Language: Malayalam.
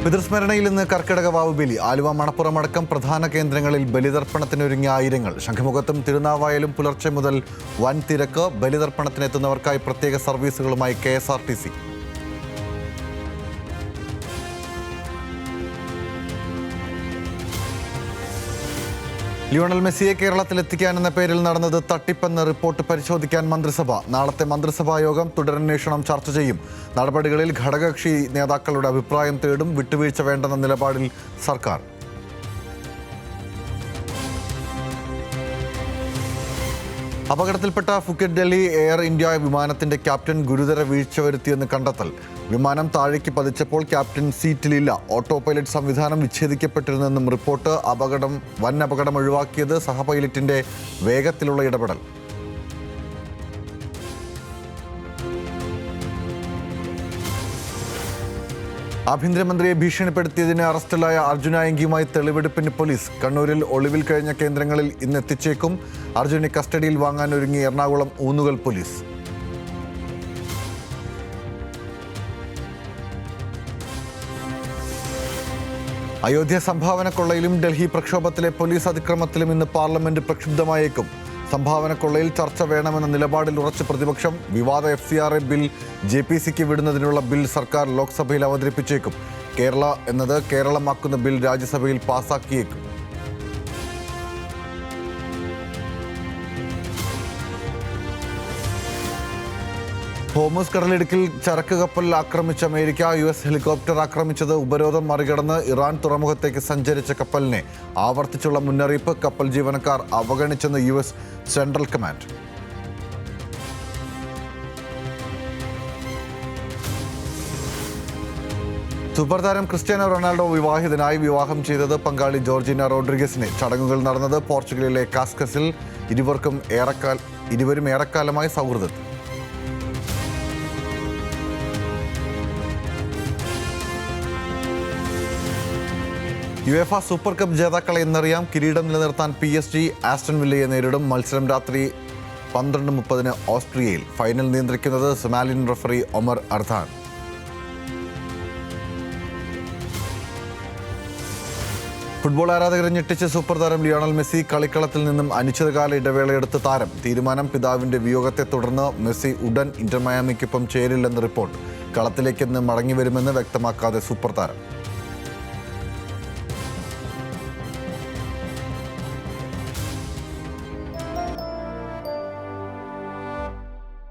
പിതൃസ്മരണയിൽ ഇന്ന് കർക്കിടക വാവ് ബലി. ആലുവ മണപ്പുറം അടക്കം പ്രധാന കേന്ദ്രങ്ങളിൽ ബലിതർപ്പണത്തിനൊരുങ്ങിയ ആയിരങ്ങൾ. ശംഖുമുഖത്തും തിരുനാവായലും പുലർച്ചെ മുതൽ വൻ തിരക്ക്. ബലിതർപ്പണത്തിനെത്തുന്നവർക്കായി പ്രത്യേക സർവീസുകളുമായി KSRTC. ലിയോണൽ മെസ്സിയെ കേരളത്തിലെത്തിക്കാനെന്ന പേരിൽ നടന്നത് തട്ടിപ്പെന്ന റിപ്പോർട്ട് പരിശോധിക്കാൻ മന്ത്രിസഭ. നാളത്തെ മന്ത്രിസഭാ യോഗം തുടരന്വേഷണം ചർച്ച ചെയ്യും. നടപടികളിൽ ഘടകകക്ഷി നേതാക്കളുടെ അഭിപ്രായം തേടും. വിട്ടുവീഴ്ച വേണ്ടെന്ന നിലപാടിൽ സർക്കാർ. അപകടത്തിൽപ്പെട്ട ഫുക്കറ്റ് ഡൽഹി എയർ ഇന്ത്യ വിമാനത്തിന്റെ ക്യാപ്റ്റൻ ഗുരുതര വീഴ്ച വരുത്തിയെന്ന് കണ്ടെത്തൽ. വിമാനം താഴേക്ക് പതിച്ചപ്പോൾ ക്യാപ്റ്റൻ സീറ്റിലില്ല. ഓട്ടോ പൈലറ്റ് സംവിധാനം വിച്ഛേദിക്കപ്പെട്ടിരുന്നെന്നും റിപ്പോർട്ട്. വൻ അപകടം ഒഴിവാക്കിയത് സഹപൈലറ്റിന്റെ വേഗത്തിലുള്ള ഇടപെടൽ. ആഭ്യന്തരമന്ത്രിയെ ഭീഷണിപ്പെടുത്തിയതിന് അറസ്റ്റിലായ അർജുന അയങ്കിയുമായി തെളിവെടുപ്പിന് പോലീസ്. കണ്ണൂരിൽ ഒളിവിൽ കഴിഞ്ഞ കേന്ദ്രങ്ങളിൽ ഇന്ന് എത്തിച്ചേക്കും. അർജുനെ കസ്റ്റഡിയിൽ വാങ്ങാൻ ഒരുങ്ങി എറണാകുളം ഊന്നുകൽ പോലീസ്. അയോധ്യ സംഭാവന കൊള്ളയിലും ഡൽഹി പ്രക്ഷോഭത്തിലെ പോലീസ് അതിക്രമത്തിലും ഇന്ന് പാർലമെന്റ് പ്രക്ഷുബ്ധമായേക്കും. സംഭാവന കൊള്ളയിൽ ചർച്ച വേണമെന്ന നിലപാടിൽ ഉറച്ച പ്രതിപക്ഷം. വിവാദ FCRA ബിൽ JPCക്ക് വിടുന്നതിനുള്ള ബിൽ സർക്കാർ ലോക്സഭയിൽ അവതരിപ്പിച്ചേക്കും. കേരള എന്നത് കേരളമാക്കുന്ന ബിൽ രാജ്യസഭയിൽ പാസാക്കിയേക്കും. ഹോർമുസ് കടലിടുക്കിൽ ചരക്ക് കപ്പൽ ആക്രമിച്ച അമേരിക്ക. US ഹെലികോപ്റ്റർ ആക്രമിച്ചത് ഉപരോധം മറികടന്ന് ഇറാൻ തുറമുഖത്തേക്ക് സഞ്ചരിച്ച കപ്പലിനെ. ആവർത്തിച്ചുള്ള മുന്നറിയിപ്പ്. കപ്പൽ ജീവനക്കാർ അവഗണിച്ചെന്ന് US സെൻട്രൽ കമാൻഡ്. സൂപ്പർ താരം ക്രിസ്ത്യാനോ റൊണാൾഡോ വിവാഹിതനായി. വിവാഹം ചെയ്തത് പങ്കാളി ജോർജിന റോഡ്രിഗസിനെ. ചടങ്ങുകൾ നടന്നത് പോർച്ചുഗലിലെ കാസ്കസിൽ. ഇരുവരും ഏറെക്കാലമായി സൗഹൃദത്തിൽ. UEFA സൂപ്പർ കപ്പ് ജേതാക്കളെ ഇന്നറിയാം. കിരീടം നിലനിർത്താൻ PSG ആസ്റ്റൺ വില്ലയെ നേരിടും. മത്സരം രാത്രി 12:30 ഓസ്ട്രിയയിൽ. ഫൈനൽ നിയന്ത്രിക്കുന്നത് Somalian referee Omar Ardan. Football ആരാധകരെ ഞെട്ടിച്ച് സൂപ്പർ താരം ലിയോണൽ മെസ്സി. കളിക്കളത്തിൽ നിന്നും അനിശ്ചിതകാല ഇടവേളയെടുത്ത് താരം. തീരുമാനം പിതാവിന്റെ വിയോഗത്തെ തുടർന്ന് മെസ്സി ഉടൻ ഇന്റർ മയാമിക്കൊപ്പം ചേരില്ലെന്ന് റിപ്പോർട്ട്. കളത്തിലേക്കെന്ന് മടങ്ങിവരുമെന്ന് വ്യക്തമാക്കാതെ സൂപ്പർ താരം.